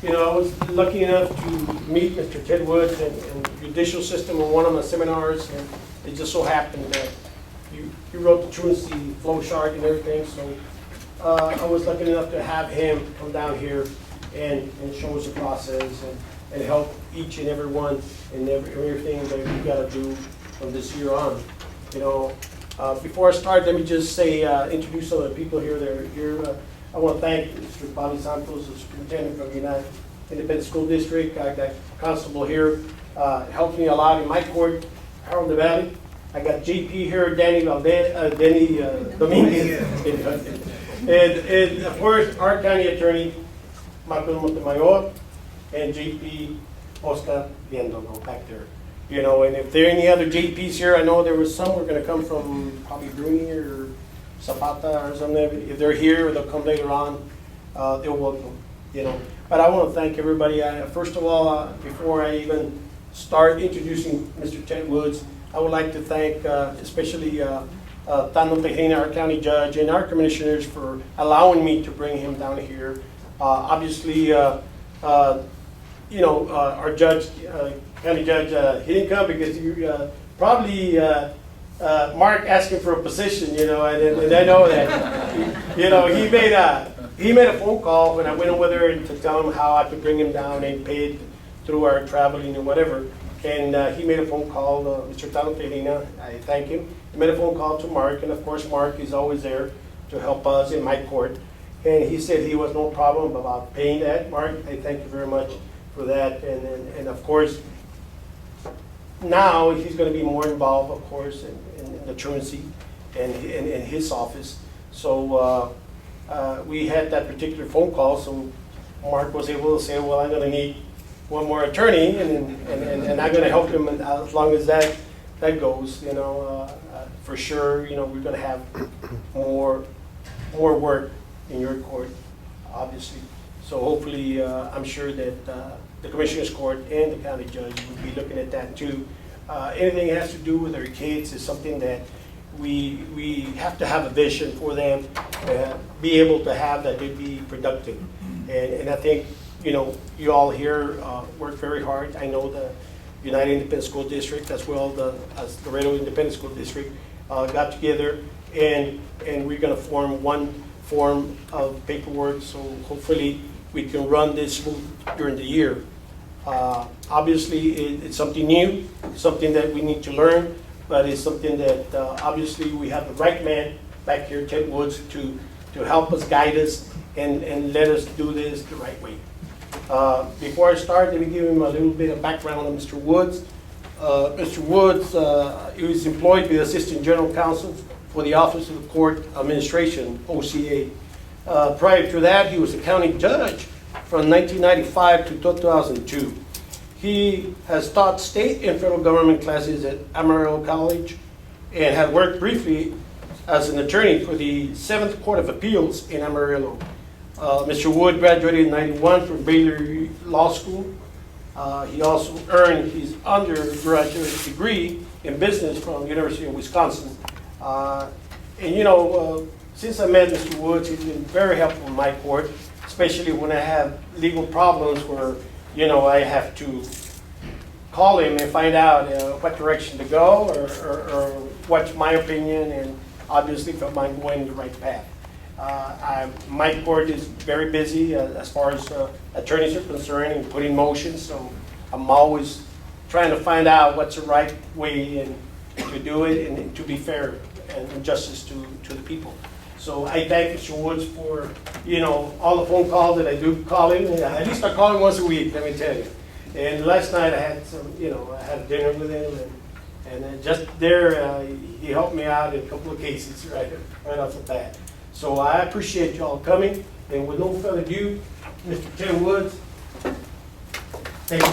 I was lucky enough to meet Mr. Ted Woods in judicial system in one of my seminars, and it just so happened that he wrote the truancy flow chart and everything, so I was lucky enough to have him come down here and show us the process and help each and every one and everything that we got to do from this year on. Before I start, let me just say, introduce some of the people here that are here. I want to thank Mr. Bobby Santos, the superintendent from United Independent School District. I got constable here, helped me a lot in my court, Harold the Valley. I got JP here, Danny Dominguez. And of course, our county attorney, Michael Montemayor, and JP Oscar Viendo back there. And if there are any other JPs here, I know there was some were going to come from probably Bruni or Zapata or something. If they're here, or they'll come later on, they're welcome. But I want to thank everybody. First of all, before I even start introducing Mr. Ted Woods, I would like to thank especially Tano Tejena, our county judge, and our commissioners for allowing me to bring him down here. Obviously, our judge, county judge, he didn't come because you probably Mark asked him for a position, and I know that, he made a phone call when I went over there to tell him how I could bring him down and pay it through our traveling and whatever. And he made a phone call, Mr. Tano Tejena, I thank him. He made a phone call to Mark, and of course Mark is always there to help us in my court. And he said he was no problem about paying that. Mark, I thank you very much for that. And of course, now he's going to be more involved, of course, in the truancy and in his office. So we had that particular phone call, so Mark was able to say, well, I'm going to need one more attorney, and I'm going to help him as long as that goes. For sure, we're going to have more work in your court, obviously. So hopefully, I'm sure that the Commissioner's Court and the County Judge will be looking at that too. Anything that has to do with our kids is something that we have to have a vision for them, be able to have that they be productive. And I think, you all here work very hard. I know the United Independent School District as well as the Laredo Independent School District got together, and we're going to form one form of paperwork, so hopefully we can run this smooth during the year. Obviously, it's something new, something that we need to learn, but it's something that obviously we have the right man back here, Ted Woods, to help us, guide us, and let us do this the right way. Before I start, let me give him a little bit of background on Mr. Woods. Mr. Woods, he was employed by the Assistant General Counsel for the Office of the Court Administration, OCA. Prior to that, he was a county judge from 1995 to 2002. He has taught state and federal government classes at Amarillo College and had worked briefly as an attorney for the 7th Court of Appeals in Amarillo. Mr. Wood graduated in '91 from Baylor Law School. He also earned his undergraduate degree in business from the University of Wisconsin. Since I met Mr. Woods, he's been very helpful in my court, especially when I have legal problems where, I have to call him and find out what direction to go or what's my opinion, and obviously if I'm going the right path. My court is very busy as far as attorneys are concerned and putting motions, so I'm always trying to find out what's the right way and to do it and to be fair and justice to the people. So I thank Mr. Woods for, all the phone calls that I do call him. At least I call him once a week, let me tell you. And last night I had I had dinner with him, and just there he helped me out in a couple of cases right off the bat. So I appreciate y'all coming, and with no further ado, Mr. Ted Woods, thank you.